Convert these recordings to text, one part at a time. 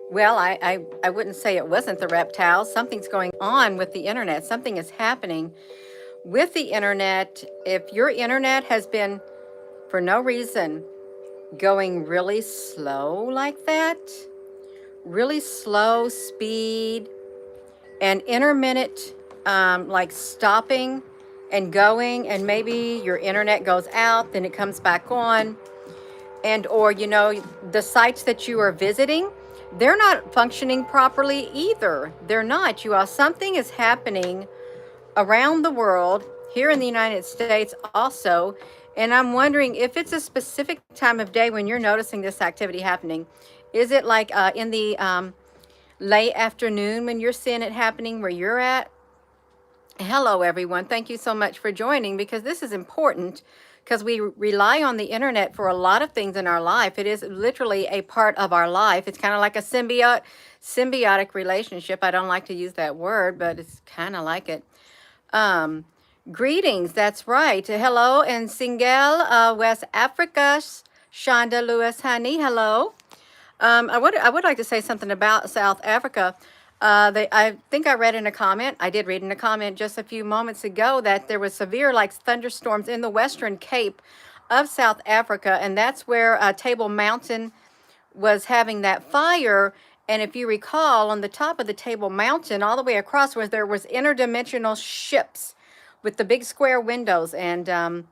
Well, I wouldn't say it wasn't the reptiles. Something's going on with the internet. Something is happening with the internet. If your internet has been, for no reason, going really slow like that, really slow speed, and intermittent, like stopping and going, and maybe your internet goes out, then it comes back on, and or the sites that you are visiting, they're not functioning properly either. They're not. Something is happening around the world, here in the United States also, and I'm wondering if it's a specific time of day when you're noticing this activity happening. Is it like in the late afternoon when you're seeing it happening where you're at? Hello, everyone. Thank you so much for joining, because this is important, because we rely on the internet for a lot of things in our life. It is literally a part of our life. It's kind of like a symbiotic relationship. I don't like to use that word, but it's kind of like it. Um, Greetings. That's right. Hello in Singal, West Africa. Shonda Lewis, honey. Hello. I would like to say something about South Africa. I think I read in a comment, I did read in a comment just a few moments ago, that there was severe like thunderstorms in the Western Cape of South Africa, and that's where Table Mountain was having that fire. And if you recall, on the top of the Table Mountain, all the way across, there was interdimensional ships with the big square windows, and the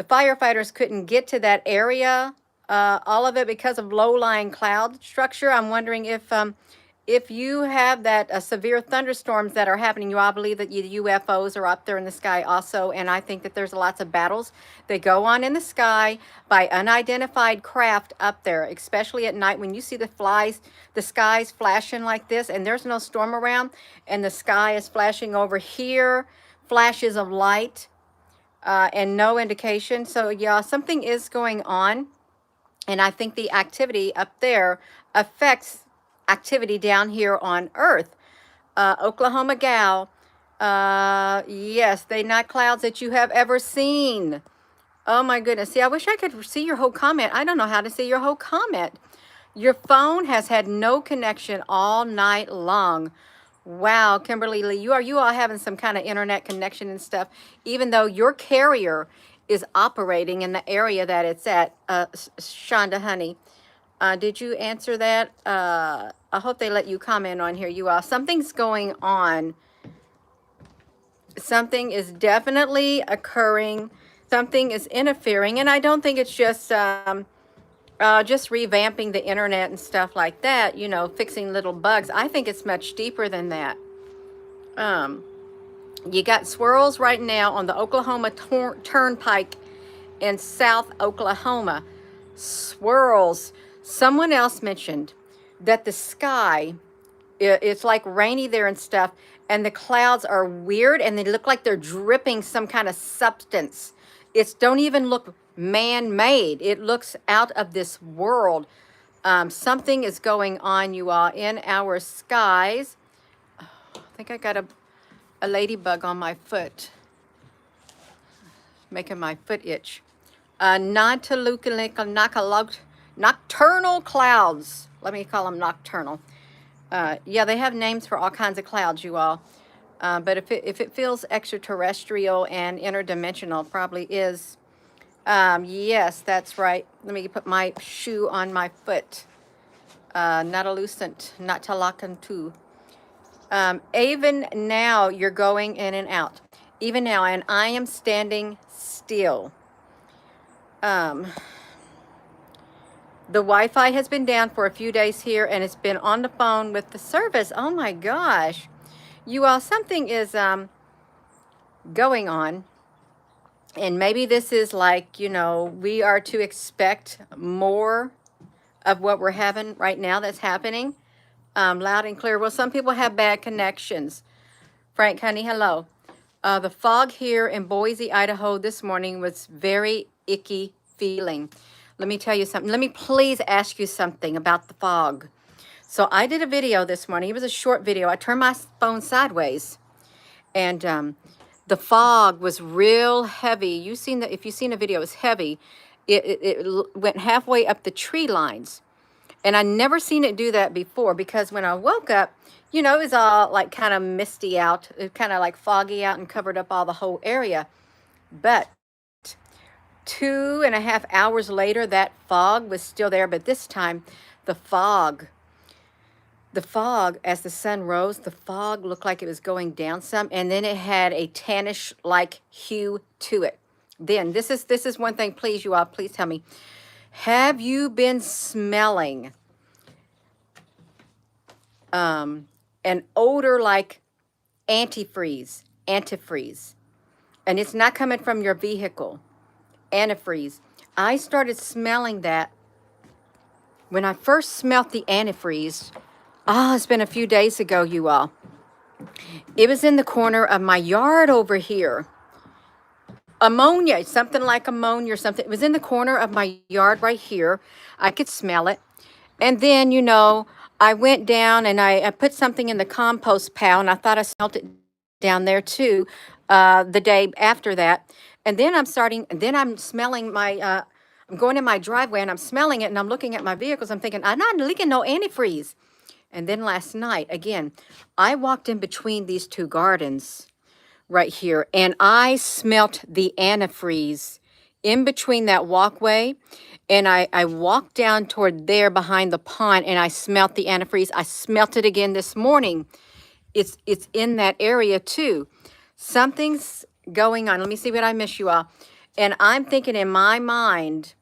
firefighters couldn't get to that area, all of it because of low-lying cloud structure. I'm wondering if you have that severe thunderstorms that are happening. You all believe that the UFOs are up there in the sky also, and I think that there's lots of battles that go on in the sky by unidentified craft up there, especially at night when you see the skies flashing like this, and there's no storm around, and the sky is flashing over here, flashes of light, and no indication. So yeah, something is going on, and I think the activity up there affects activity down here on Earth. Oklahoma gal, yes, they not clouds that you have ever seen. Oh my goodness. See, I wish I could see your whole comment. I don't know how to see your whole comment. Your phone has had no connection all night long. Wow, Kimberly Lee, you all having some kind of internet connection and stuff, even though your carrier is operating in the area that it's at. Shonda, honey, did you answer that? I hope they let you comment on here. You all, something's going on. Something is definitely occurring. Something is interfering, and I don't think it's just revamping the internet and stuff like that, fixing little bugs. I think it's much deeper than that. You got swirls right now on the Oklahoma Turnpike in South Oklahoma. Swirls. Someone else mentioned that the sky, it's like rainy there and stuff, and the clouds are weird, and they look like they're dripping some kind of substance. It don't even look man-made. It looks out of this world. Something is going on, you all, in our skies. Oh, I think I got a ladybug on my foot, making my foot itch. Nocturnal clouds. Let me call them nocturnal. Yeah, they have names for all kinds of clouds, you all. But if it feels extraterrestrial and interdimensional, probably is. Yes, that's right. Let me put my shoe on my foot. Not a lucent, not talakantu. Even now, you're going in and out. Even now, and I am standing still. The Wi-Fi has been down for a few days here, and it's been on the phone with the service. Oh my gosh. You all, something is going on. And maybe this is like, we are to expect more of what we're having right now that's happening. Loud and clear. Well, some people have bad connections. Frank, honey, hello. The fog here in Boise, Idaho this morning was very icky feeling. Let me tell you something. Let me please ask you something about the fog. So I did a video this morning. It was a short video. I turned my phone sideways, and the fog was real heavy. If you've seen the video, it's heavy. It went halfway up the tree lines. And I never seen it do that before, because when I woke up, you know, it was all like kind of misty out. It kind of like foggy out and covered up all the whole area. But 2.5 hours later, that fog was still there. But this time, the fog, the fog, as the sun rose, the fog looked like it was going down some, and then it had a tannish like hue to it. Then this is one thing, please, you all, please tell me, have you been smelling an odor like antifreeze, and it's not coming from your vehicle? Antifreeze. I started smelling that when I first smelt the antifreeze. It's been a few days ago, you all. It was in the corner of my yard over here. Ammonia, something like ammonia or something. It was in the corner of my yard right here. I could smell it. And then, you know, I went down and I put something in the compost pile, and I thought I smelled it down there too the day after that. And then I'm smelling I'm going in my driveway and I'm smelling it, and I'm looking at my vehicles. I'm thinking, I'm not leaking no antifreeze. And then last night, again, I walked in between these two gardens right here, and I smelt the antifreeze in between that walkway. And I walked down toward there behind the pond, and I smelt the antifreeze. I smelt it again this morning. It's in that area too. Something's going on. Let me see what I miss, you all. And I'm thinking in my mind,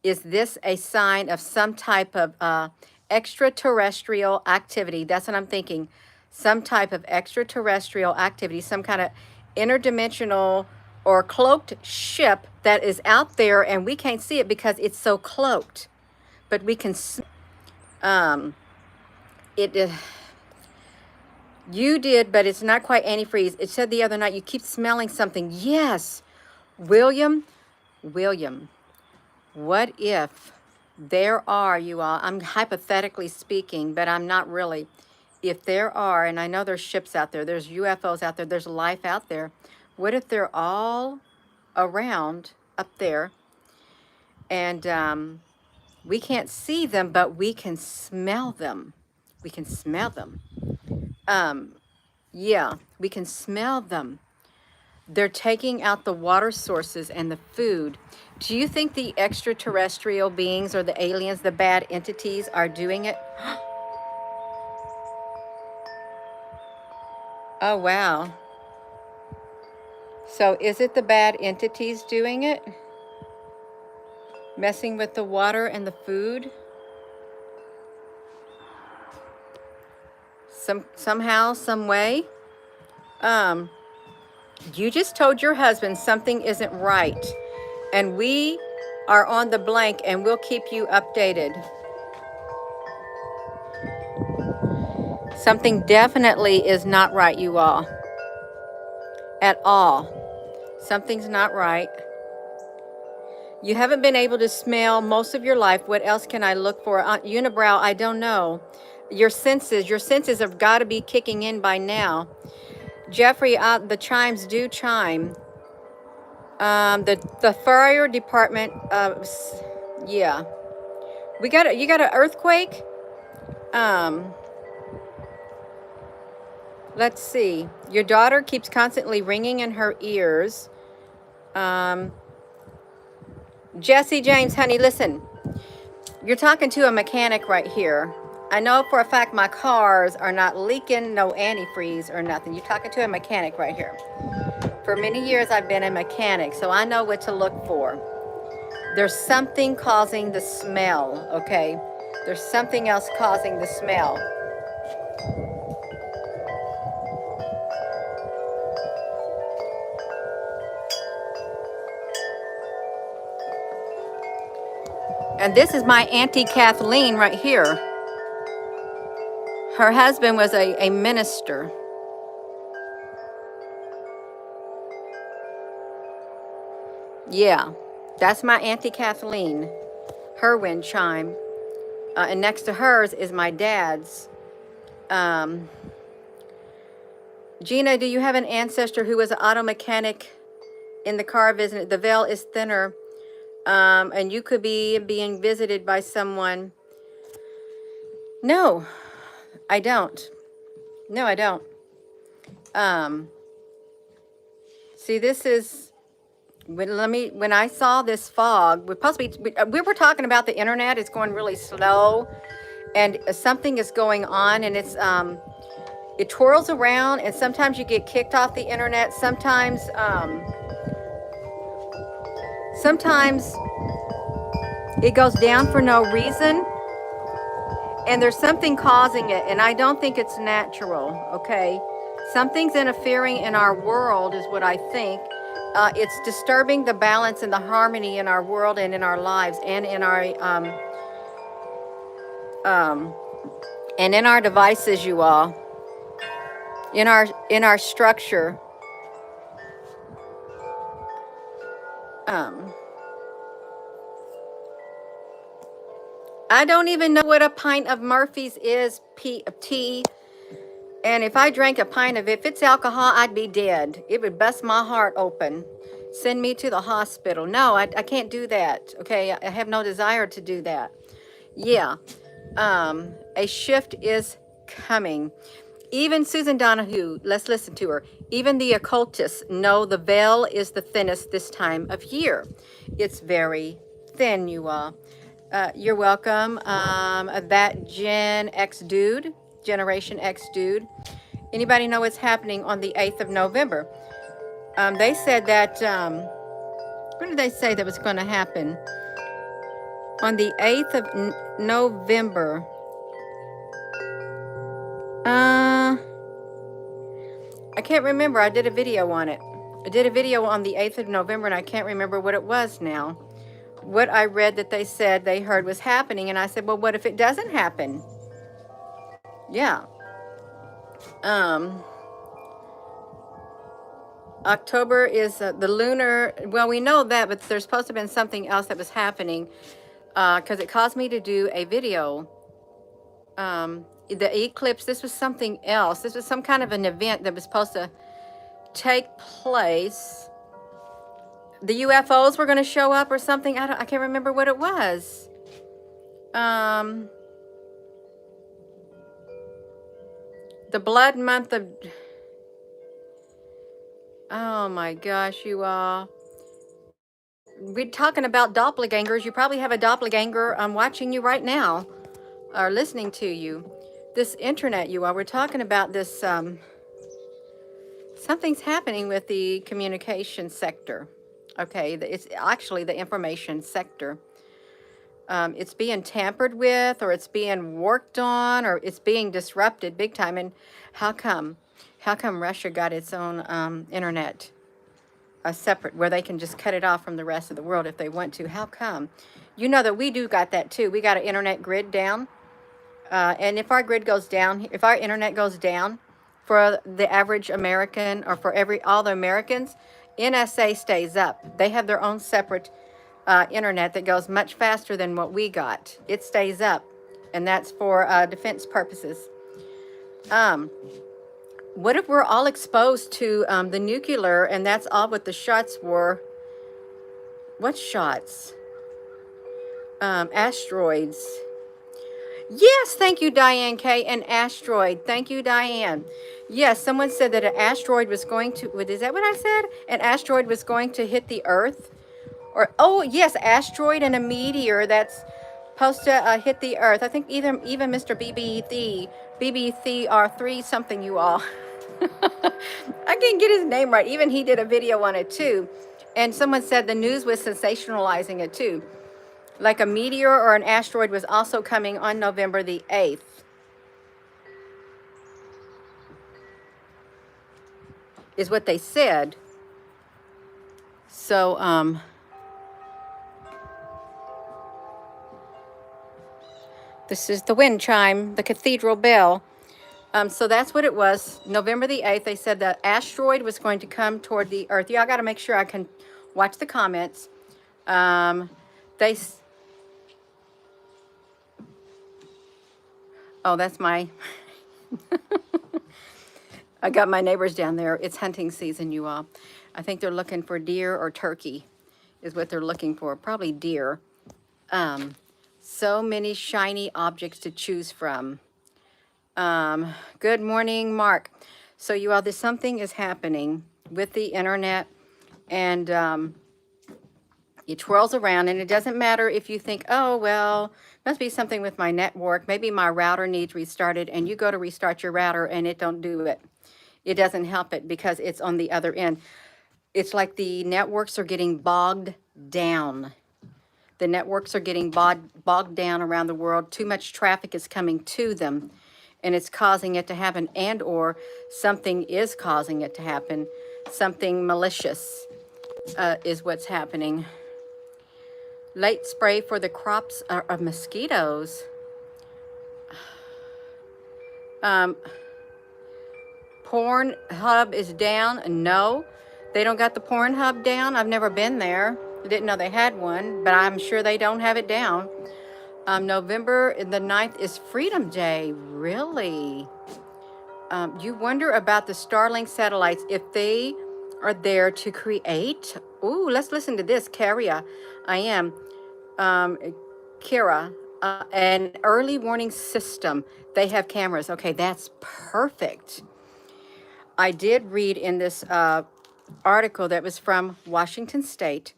is this a sign of some type of extraterrestrial activity? That's what I'm thinking. Some type of extraterrestrial activity, some kind of interdimensional or cloaked ship that is out there, and we can't see it because it's so cloaked. But we can it you did, but it's not quite antifreeze. It said the other night you keep smelling something. Yes. William, what if there are, you all, I'm hypothetically speaking, but I'm not really. If there are, and I know there's ships out there, there's UFOs out there, there's life out there, what if they're all around up there, and we can't see them, but we can smell them. We can smell them. Yeah, we can smell them. They're taking out the water sources and the food. Do you think the extraterrestrial beings or the aliens, the bad entities, are doing it? Oh, wow. So is it the bad entities doing it? Messing with the water and the food? Somehow, some way? You just told your husband something isn't right, and we are on the blank, and we'll keep you updated. Something definitely is not right, you all. At all. Something's not right. You haven't been able to smell most of your life. What else can I look for? Unibrow, I don't know. Your senses have got to be kicking in by now. Jeffrey, the chimes do chime. The fire department, yeah. You got an earthquake? Let's see. Your daughter keeps constantly ringing in her ears. Jesse James, honey, listen. You're talking to a mechanic right here. I know for a fact my cars are not leaking no antifreeze or nothing. You're talking to a mechanic right here. For many years, I've been a mechanic, so I know what to look for. There's something causing the smell, okay? There's something else causing the smell. And this is my Auntie Kathleen right here. Her husband was a minister. Yeah, that's my Auntie Kathleen, her wind chime. And next to hers is my dad's. Gina, do you have an ancestor who was an auto mechanic in the car visiting? The veil is thinner, and you could be being visited by someone. No, I don't. No, I don't. See, this is when I saw this fog, we were talking about the internet. It's going really slow, and something is going on, and it twirls around, and sometimes you get kicked off the internet. Sometimes it goes down for no reason, and there's something causing it, and I don't think it's natural. Okay, something's interfering in our world, is what I think. It's disturbing the balance and the harmony in our world and in our lives and um, in our devices, you all, in our structure. Um, I don't even know what a pint of Murphy's is, of tea. And if I drank a pint of it, if it's alcohol, I'd be dead. It would bust my heart open. Send me to the hospital. No, I can't do that. Okay, I have no desire to do that. Yeah, a shift is coming. Even Susan Donahue, let's listen to her. Even the occultists know the veil is the thinnest this time of year. It's very thin, you all. You're welcome. That Generation X dude. Anybody know what's happening on the 8th of November? They said that, what did they say that was going to happen? On the 8th of November. I can't remember. I did a video on it. I did a video on the 8th of November, and I can't remember what it was now. What I read that they said they heard was happening, and I said, well, what if it doesn't happen? Yeah. October is the lunar, well, we know that, but there's supposed to have been something else that was happening, because it caused me to do a video. The eclipse, this was something else. This was some kind of an event that was supposed to take place. The UFOs were going to show up or something. I can't remember what it was. The blood month of, oh my gosh, you all. We're talking about doppelgangers. You probably have a doppelganger watching you right now or listening to you. This internet, you all. We're talking about this, something's happening with the communication sector. Okay, it's actually the information sector. It's being tampered with, or it's being worked on, or it's being disrupted big time. And how come? How come Russia got its own internet, separate, where they can just cut it off from the rest of the world if they want to? How come? You know that we do got that too. We got an internet grid down. And if our grid goes down, if our internet goes down for the average American, or for all the Americans, NSA stays up. They have their own separate internet that goes much faster than what we got. It stays up, and that's for defense purposes. What if we're all exposed to the nuclear, and that's all what the shots were? What shots? Asteroids. Yes, thank you, Diane K. An asteroid. Thank you, Diane. Yes, someone said that an asteroid was going to, is that what I said? An asteroid was going to hit the Earth? Or, oh, yes, asteroid and a meteor that's supposed to hit the Earth. I think even Mr. BBTR3 something, you all. I can't get his name right. Even he did a video on it, too. And someone said the news was sensationalizing it, too. Like a meteor or an asteroid was also coming on November the 8th. Is what they said. So, this is the wind chime, the cathedral bell. So that's what it was. November the 8th, they said the asteroid was going to come toward the Earth. Yeah, I got to make sure I can watch the comments. Oh, that's my, I got my neighbors down there. It's hunting season, you all. I think they're looking for deer or turkey is what they're looking for. Probably deer. So many shiny objects to choose from. Good morning, Mark. So you all, there's something is happening with the internet, and it twirls around, and it doesn't matter if you think, oh, well, must be something with my network. Maybe my router needs restarted, and you go to restart your router and it don't do it. It doesn't help it because it's on the other end. It's like the networks are getting bogged down. The networks are getting bogged down around the world. Too much traffic is coming to them, and it's causing it to happen, and or something is causing it to happen. Something malicious is what's happening. Late spray for the crops of mosquitoes. Um, Pornhub is down. No, they don't got the Pornhub down. I've never been there. I didn't know they had one, but I'm sure they don't have it down. November the 9th is Freedom Day. Really? You wonder about the Starlink satellites, if they are there to create. Ooh, let's listen to this. Carria, I am. Um, Kira, an early warning system. They have cameras. Okay, that's perfect. I did read in this article that was from Washington State.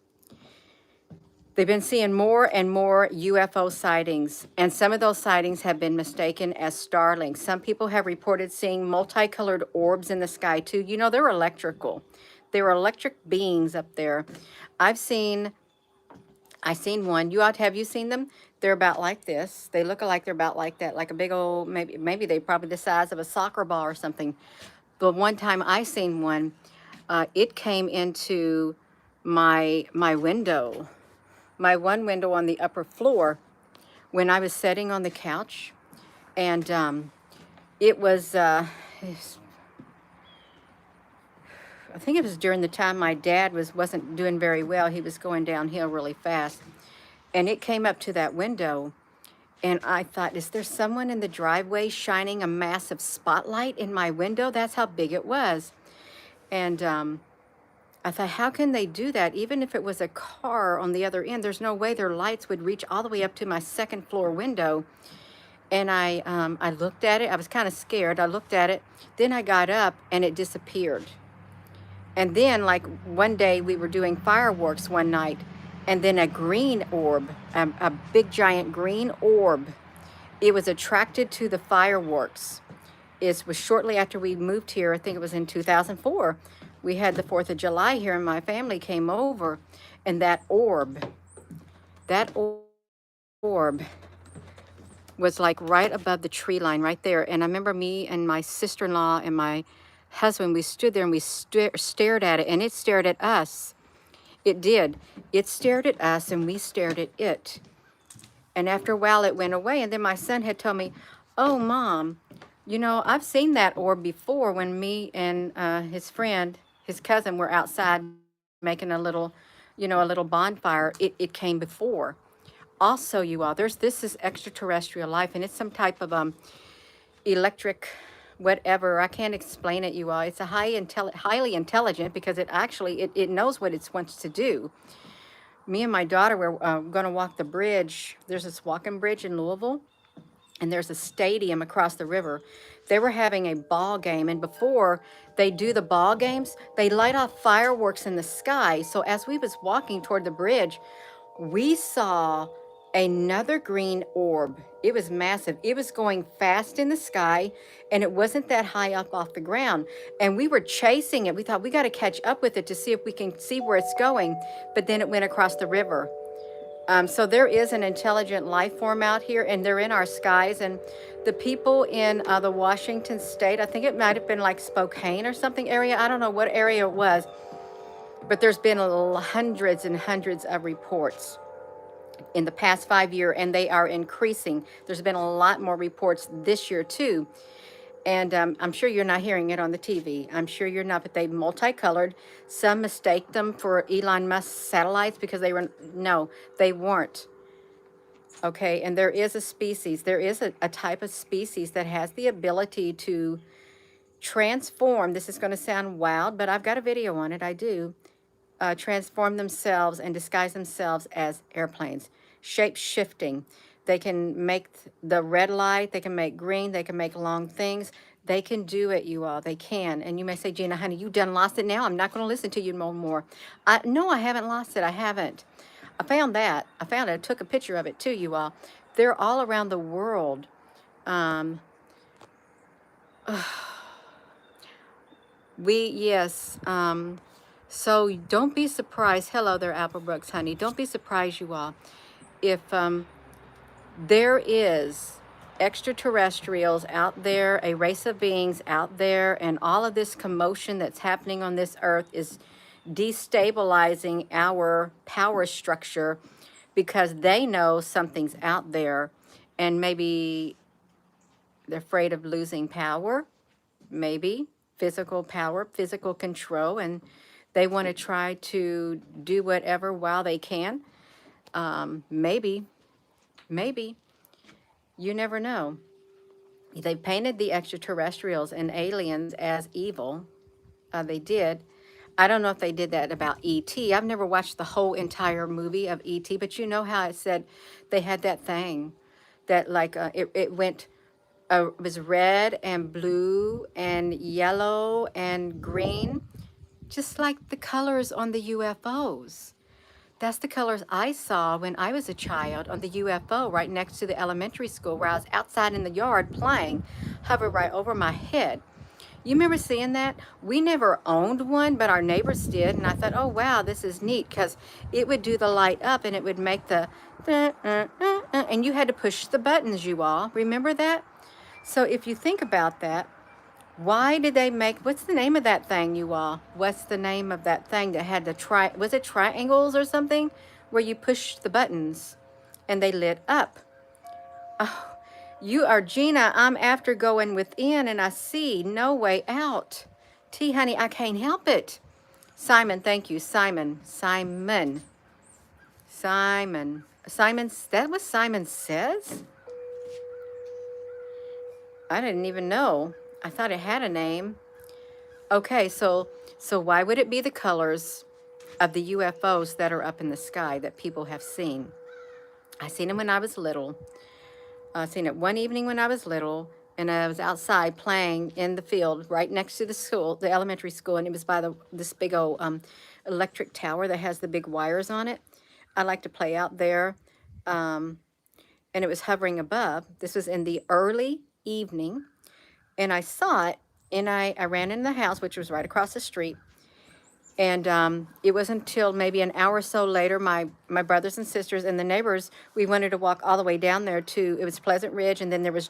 They've been seeing more and more UFO sightings, and some of those sightings have been mistaken as Starlink. Some people have reported seeing multicolored orbs in the sky too. You know, they're electrical. There are electric beings up there. I seen one. Have you seen them? They're about like this. They look like they're about like that, like a big old, maybe they're probably the size of a soccer ball or something. But one time I seen one, it came into my window, my one window on the upper floor, when I was sitting on the couch, and it was, I think it was during the time my dad wasn't doing very well. He was going downhill really fast, and it came up to that window, and I thought, is there someone in the driveway shining a massive spotlight in my window? That's how big it was. And I thought, how can they do that? Even if it was a car on the other end, there's no way their lights would reach all the way up to my second floor window. And I looked at it. I was kind of scared. I looked at it. Then I got up and it disappeared. And then, like, one day we were doing fireworks one night, and then a green orb, a big giant green orb, it was attracted to the fireworks. It was shortly after we moved here. I think it was in 2004. We had the 4th of July here, and my family came over, and that orb was like right above the tree line right there. And I remember me and my sister-in-law and my husband, we stood there and we stared at it, and it stared at us. It did. It stared at us, and we stared at it. And after a while, it went away. And then my son had told me, oh, Mom, you know, I've seen that orb before when me and his friend, his cousin, were outside making a little bonfire. It came before. Also, you all, this is extraterrestrial life, and it's some type of electric whatever. I can't explain it, you all. It's a highly intelligent, because it knows what it wants to do. Me and my daughter were going to walk the bridge. There's this walking bridge in Louisville, and there's a stadium across the river. They were having a ball game, and before they do the ball games, they light off fireworks in the sky. So as we was walking toward the bridge, we saw another green orb. It was massive. It was going fast in the sky, and it wasn't that high up off the ground. And we were chasing it. We thought, we got to catch up with it to see if we can see where it's going. But then it went across the river. So there is an intelligent life form out here, and they're in our skies. And the people in the Washington State, I think it might have been like Spokane or something area. I don't know what area it was, but there's been hundreds and hundreds of reports in the past 5 years, and they are increasing. There's been a lot more reports this year too. And I'm sure you're not hearing it on the TV. I'm sure you're not, but they multicolored. Some mistake them for Elon Musk's satellites because no, they weren't. Okay, and there is a species, there is a type of species that has the ability to transform. This is going to sound wild, but I've got a video on it. I do. Transform themselves and disguise themselves as airplanes. Shape shifting. They can make the red light, they can make green, they can make long things. They can do it, you all. They can. And you may say, Gina, honey, you done lost it now. I'm not going to listen to you no more. No, I haven't lost it. I haven't. I found that. I found it. I took a picture of it too, you all. They're all around the world. Um, yes. So don't be surprised. Hello there, Applebrooks, honey. Don't be surprised, you all, if there is extraterrestrials out there, a race of beings out there, and all of this commotion that's happening on this earth is destabilizing our power structure because they know something's out there, and maybe they're afraid of losing power, maybe physical power, physical control, and they want to try to do whatever while they can. Maybe, maybe, you never know. They painted the extraterrestrials and aliens as evil. They did. I don't know if they did that about E.T. I've never watched the whole entire movie of E.T., but you know how it said they had that thing that like it went, it was red and blue and yellow and green, just like the colors on the UFOs. That's the colors I saw when I was a child on the UFO right next to the elementary school where I was outside in the yard playing, hovered right over my head. You remember seeing that? We never owned one, but our neighbors did. And I thought, oh, wow, this is neat because it would do the light up and it would make the, and you had to push the buttons, you all. Remember that? So if you think about that, why did they make, what's the name of that thing, you all? What's the name of that thing that had the was it triangles or something? Where you push the buttons and they lit up. Oh, you are Gina. I'm after going within and I see no way out. T, honey, I can't help it. Simon, thank you. Simon. Simon. Simon. Simon, that was Simon Says? I didn't even know. I thought it had a name. Okay, so why would it be the colors of the UFOs that are up in the sky that people have seen? I seen them when I was little. I seen it one evening when I was little, and I was outside playing in the field right next to the school, the elementary school, and it was by this big old electric tower that has the big wires on it. I like to play out there, and it was hovering above. This was in the early evening, and I saw it, and I ran in the house, which was right across the street. And it wasn't until maybe an hour or so later, my brothers and sisters and the neighbors, we wanted to walk all the way down there to, it was Pleasant Ridge, and then there was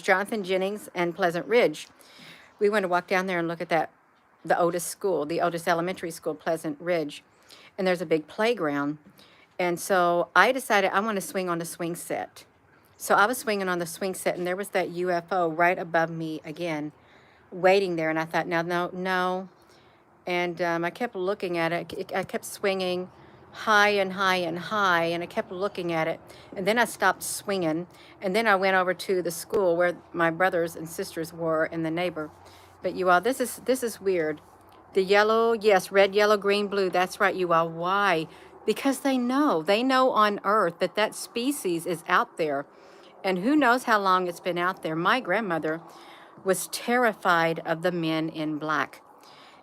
Jonathan Jennings and Pleasant Ridge. We wanted to walk down there and look at that, the oldest school, the oldest elementary school, Pleasant Ridge. And there's a big playground. And so I decided I want to swing on the swing set. So I was swinging on the swing set, and there was that UFO right above me again, waiting there. And I thought, no. And I kept looking at it. I kept swinging high and high and high, and I kept looking at it. And then I stopped swinging, and then I went over to the school where my brothers and sisters were and the neighbor. But you all, this is weird. The yellow, yes, red, yellow, green, blue. That's right, you all. Why? Because they know on Earth that species is out there. And who knows how long it's been out there. My grandmother was terrified of the men in black.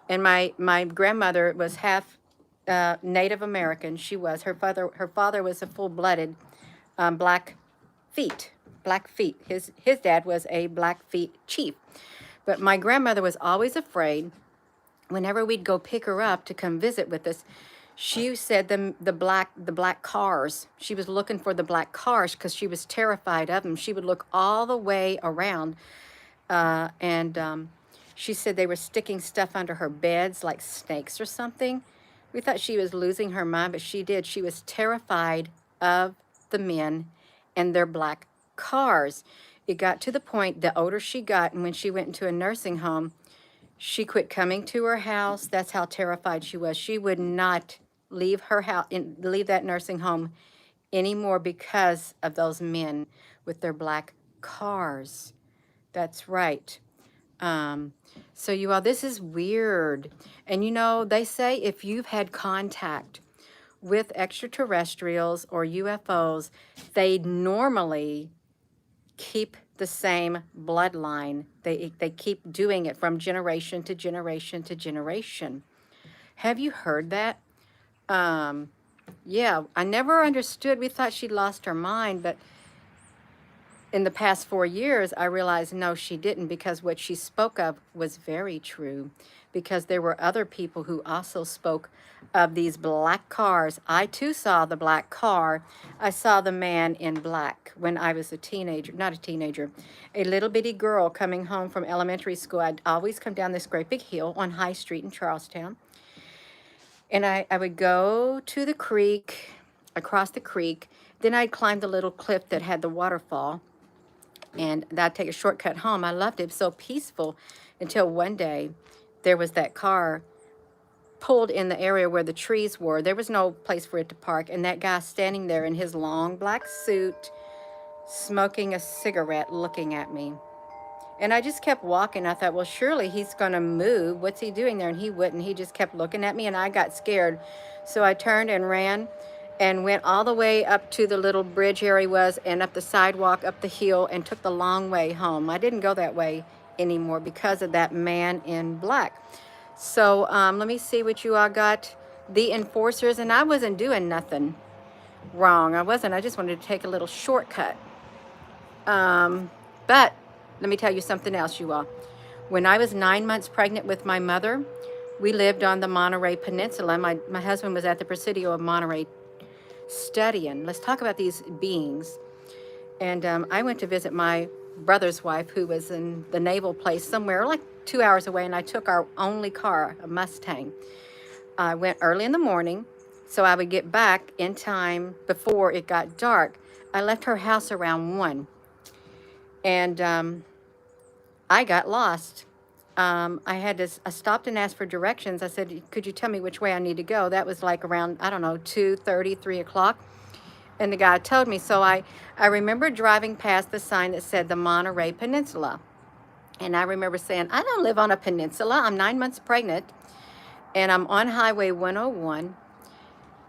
And my grandmother was half Native American. She was. Her father was a full-blooded Blackfeet. His dad was a Blackfeet chief. But my grandmother was always afraid. Whenever we'd go pick her up to come visit with us, she said the black cars. She was looking for the black cars because she was terrified of them. She would look all the way around, and she said they were sticking stuff under her beds like snakes or something. We thought she was losing her mind, but she did. She was terrified of the men and their black cars. It got to the point, the older she got, and when she went into a nursing home, she quit coming to her house. That's how terrified she was. She would not leave her house, leave that nursing home anymore because of those men with their black cars. That's right. So you all, this is weird. And you know, they say if you've had contact with extraterrestrials or UFOs, they normally keep the same bloodline. They keep doing it from generation to generation to generation. Have you heard that? Um, yeah, I never understood. We thought she lost her mind, but in the past 4 years, I realized no, she didn't, because what she spoke of was very true. Because there were other people who also spoke of these black cars. I too saw the black car. I saw the man in black when I was a teenager, not a teenager, a little bitty girl coming home from elementary school. I'd always come down this great big hill on High Street in Charlestown. And I would go to the creek, across the creek. Then I'd climb the little cliff that had the waterfall, and I'd take a shortcut home. I loved it. It was so peaceful until one day there was that car pulled in the area where the trees were. There was no place for it to park, and that guy standing there in his long black suit, smoking a cigarette, looking at me. And I just kept walking. I thought, well, surely he's going to move. What's he doing there? And he wouldn't. He just kept looking at me, and I got scared. So I turned and ran and went all the way up to the little bridge area he was, and up the sidewalk, up the hill, and took the long way home. I didn't go that way anymore because of that man in black. So let me see what you all got. The enforcers, and I wasn't doing nothing wrong. I wasn't. I just wanted to take a little shortcut. But let me tell you something else, you all. When I was 9 months pregnant with my mother, we lived on the Monterey Peninsula. My husband was at the Presidio of Monterey studying. Let's talk about these beings. And I went to visit my brother's wife, who was in the naval place somewhere like 2 hours away, and I took our only car, a Mustang. I went early in the morning so I would get back in time before it got dark. I left her house around 1, and I got lost. I stopped and asked for directions. I said, could you tell me which way I need to go? That was like around, I don't know, 2:30, 3 o'clock. And the guy told me. So I remember driving past the sign that said the Monterey Peninsula. And I remember saying, I don't live on a peninsula. I'm 9 months pregnant, and I'm on Highway 101.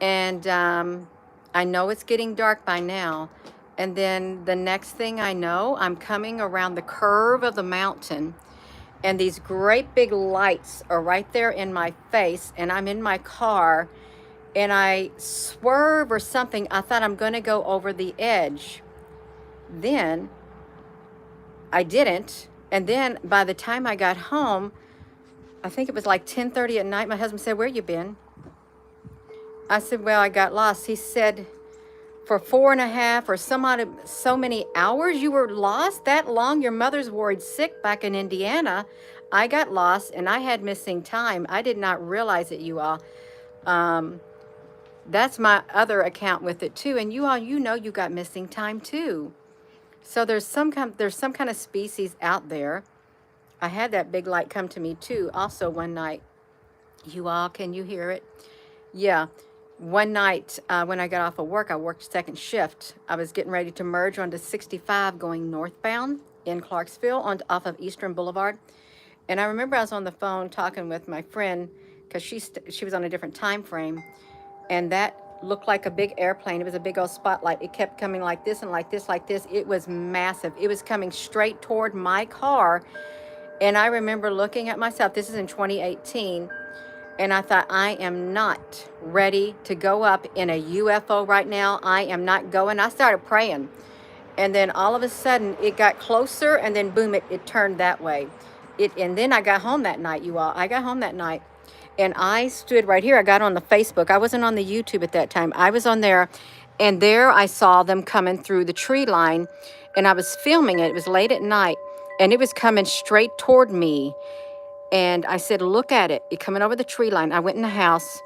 And I know it's getting dark by now. And then the next thing I know, I'm coming around the curve of the mountain, and these great big lights are right there in my face, and I'm in my car, and I swerve or something. I thought I'm going to go over the edge. Then I didn't. And then by the time I got home, I think it was like 10:30 at night, my husband said, where you been? I said, well, I got lost. He said, for 4.5 or so many hours you were lost? That long? Your mother's worried sick back in Indiana. I got lost, and I had missing time. I did not realize it, you all. That's my other account with it too. And you all, you know, you got missing time too. So there's some kind of species out there. I had that big light come to me too also one night. You all, can you hear it? Yeah. One night when I got off of work, I worked second shift. I was getting ready to merge onto 65 going northbound in Clarksville off of Eastern Boulevard. And I remember I was on the phone talking with my friend, because she was on a different time frame. And that looked like a big airplane. It was a big old spotlight. It kept coming like this and like this, like this. It was massive. It was coming straight toward my car. And I remember looking at myself. This is in 2018. And I thought, I am not ready to go up in a UFO right now. I am not going. I started praying. And then all of a sudden, it got closer, and then boom, it turned that way. And then I got home that night, you all. I got home that night, and I stood right here. I got on the Facebook. I wasn't on the YouTube at that time. I was on there, and there I saw them coming through the tree line, and I was filming it. It was late at night, and it was coming straight toward me. And I said, look at it. It coming over the tree line. I went in the house,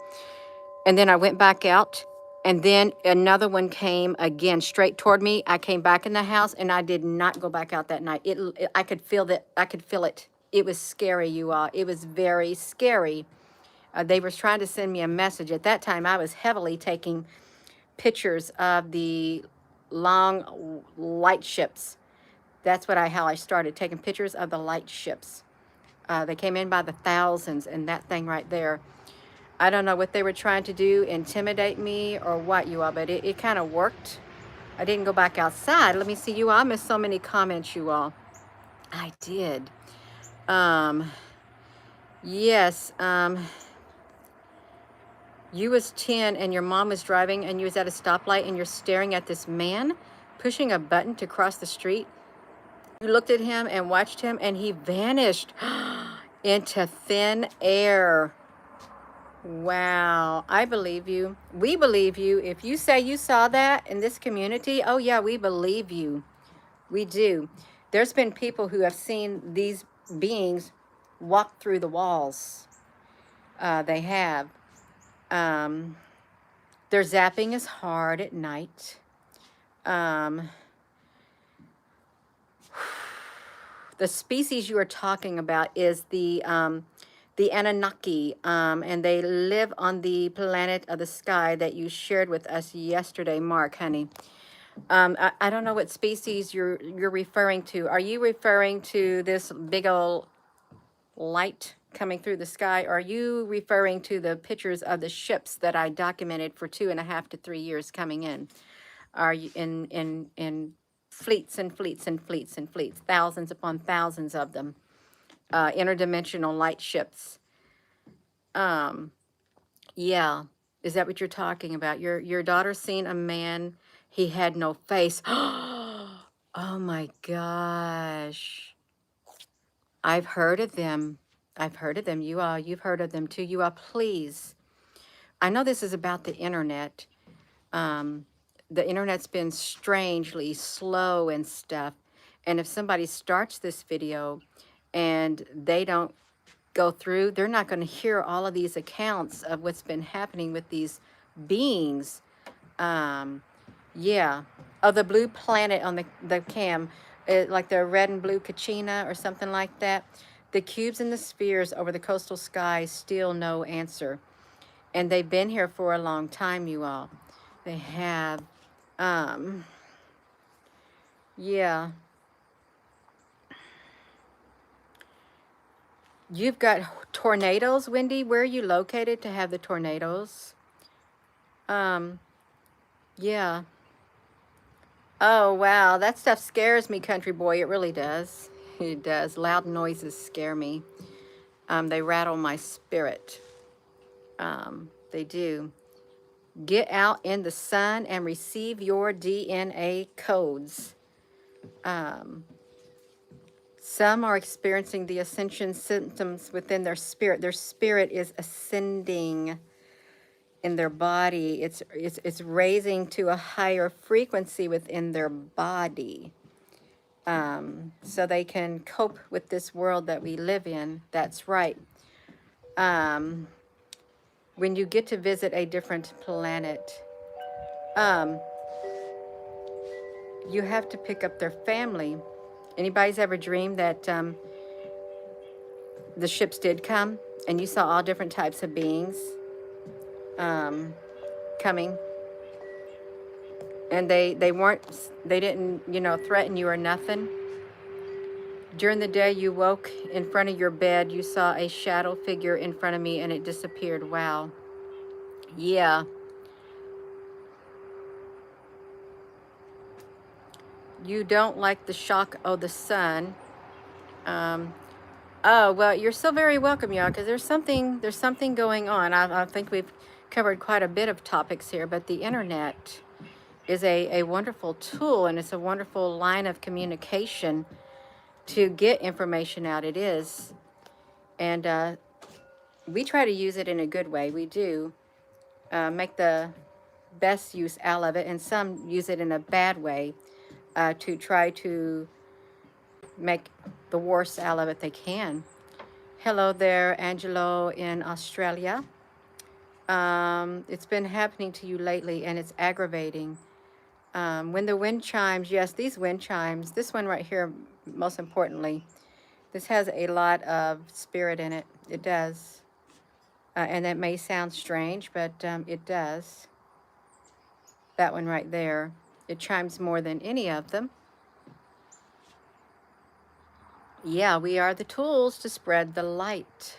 and then I went back out, and then another one came again straight toward me. I came back in the house, and I did not go back out that night. I could feel that. I could feel it. It was scary, you all. It was very scary. They were trying to send me a message. At that time, I was heavily taking pictures of the long light ships. That's how I started, taking pictures of the light ships. They came in by the thousands, and that thing right there. I don't know what they were trying to do, intimidate me or what, you all, but it kind of worked. I didn't go back outside. Let me see, you all. I missed so many comments, you all. I did. Yes. You was 10 and your mom was driving and you was at a stoplight and you're staring at this man pushing a button to cross the street. You looked at him and watched him and he vanished into thin air. Wow, I believe you. We believe you. If you say you saw that in this community, oh yeah, we believe you. We do. There's been people who have seen these beings walk through the walls. They have. Their zapping is hard at night. The species you are talking about is the Anunnaki, and they live on the planet of the sky that you shared with us yesterday, Mark, honey. I don't know what species you're referring to. Are you referring to this big old light coming through the sky? Or are you referring to the pictures of the ships that I documented for 2.5 to 3 years coming in? Are you in fleets and fleets and fleets and fleets, thousands upon thousands of them, interdimensional light ships? Yeah, is that what you're talking about? Your daughter seen a man, he had no face. Oh my gosh. I've heard of them. I've heard of them. You all, you've heard of them too. You all, please. I know this is about the internet. The internet's been strangely slow and stuff. And if somebody starts this video and they don't go through, they're not going to hear all of these accounts of what's been happening with these beings. Yeah. Oh, the blue planet on the cam, like the red and blue Kachina or something like that. The cubes and the spheres over the coastal sky, still no answer. And they've been here for a long time, you all. They have. Yeah. You've got tornadoes, Wendy. Where are you located to have the tornadoes? Yeah. Oh, wow. That stuff scares me, country boy. It really does. It does. Loud noises scare me. They rattle my spirit. They do. Get out in the sun and receive your DNA codes. Some are experiencing the ascension symptoms within their spirit. Their spirit is ascending in their body. It's raising to a higher frequency within their body. So they can cope with this world that we live in. That's right. When you get to visit a different planet, you have to pick up their family. Anybody's ever dreamed that the ships did come and you saw all different types of beings coming, and they didn't, threaten you or nothing? During the day you woke in front of your bed, you saw a shadow figure in front of me and it disappeared. Wow. Yeah. You don't like the shock of the sun. Oh, well, you're so very welcome, y'all, because there's something going on. I think we've covered quite a bit of topics here, but the internet is a wonderful tool, and it's a wonderful line of communication to get information out. It is. And we try to use it in a good way. We do make the best use out of it, and some use it in a bad way to try to make the worst out of it they can. Hello there, Angelo in Australia. It's been happening to you lately, and it's aggravating. When the wind chimes, yes, these wind chimes, this one right here, most importantly, this has a lot of spirit in it. It does. And that may sound strange, but it does. That one right there, it chimes more than any of them. Yeah, we are the tools to spread the light.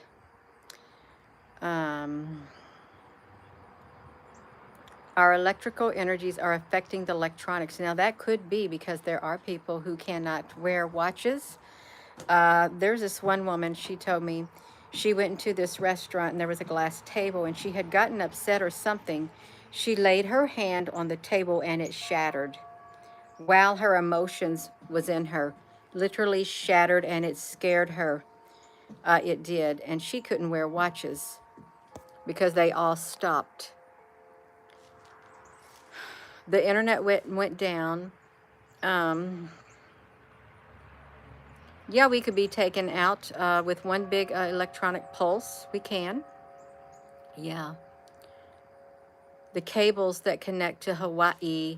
Our electrical energies are affecting the electronics. Now, that could be because there are people who cannot wear watches. There's this one woman, she told me she went into this restaurant and there was a glass table and she had gotten upset or something. She laid her hand on the table and it shattered while her emotions was in her. Literally shattered, and it scared her. It did. And she couldn't wear watches because they all stopped. The internet went down. Yeah, we could be taken out with one big electronic pulse. We can. Yeah. The cables that connect to Hawaii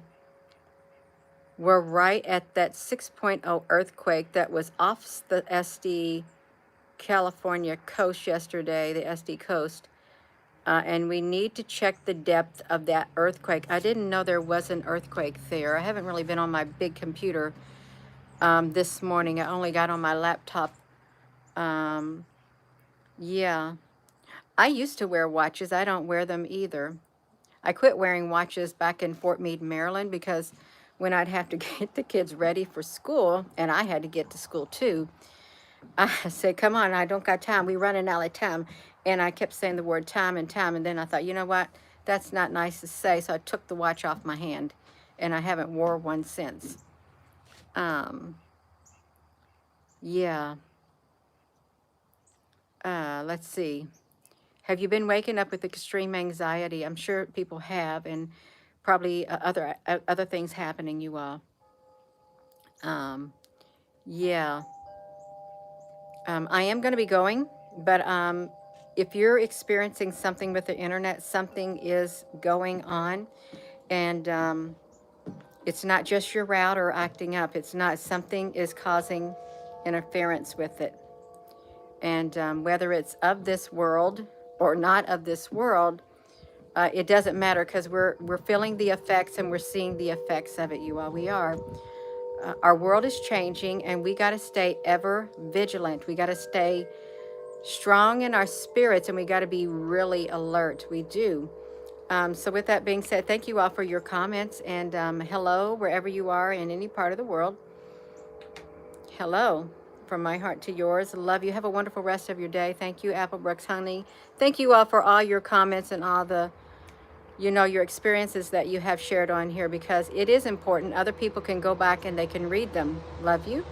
were right at that 6.0 earthquake that was off the SD California coast yesterday, the SD coast. And we need to check the depth of that earthquake. I didn't know there was an earthquake there. I haven't really been on my big computer this morning. I only got on my laptop. Yeah. I used to wear watches. I don't wear them either. I quit wearing watches back in Fort Meade, Maryland, because when I'd have to get the kids ready for school, and I had to get to school too, I said, come on, I don't got time. We running out of time. And I kept saying the word time and time. And then I thought, you know what? That's not nice to say. So I took the watch off my hand. And I haven't wore one since. Yeah. Let's see. Have you been waking up with extreme anxiety? I'm sure people have. And probably other things happening, you all. Yeah. I am going to be going, but if you're experiencing something with the internet, something is going on, and it's not just your router acting up. It's not, something is causing interference with it. And whether it's of this world or not of this world, it doesn't matter, because we're feeling the effects and we're seeing the effects of it, you all. We are. Our world is changing, and we got to stay ever vigilant. We got to stay strong in our spirits, and we got to be really alert. We do. So with that being said, thank you all for your comments, and hello wherever you are in any part of the world. Hello from my heart to yours. Love you. Have a wonderful rest of your day. Thank you, Applebrooks Honey. Thank you all for all your comments and all the, your experiences that you have shared on here, because it is important. Other people can go back and they can read them. Love you.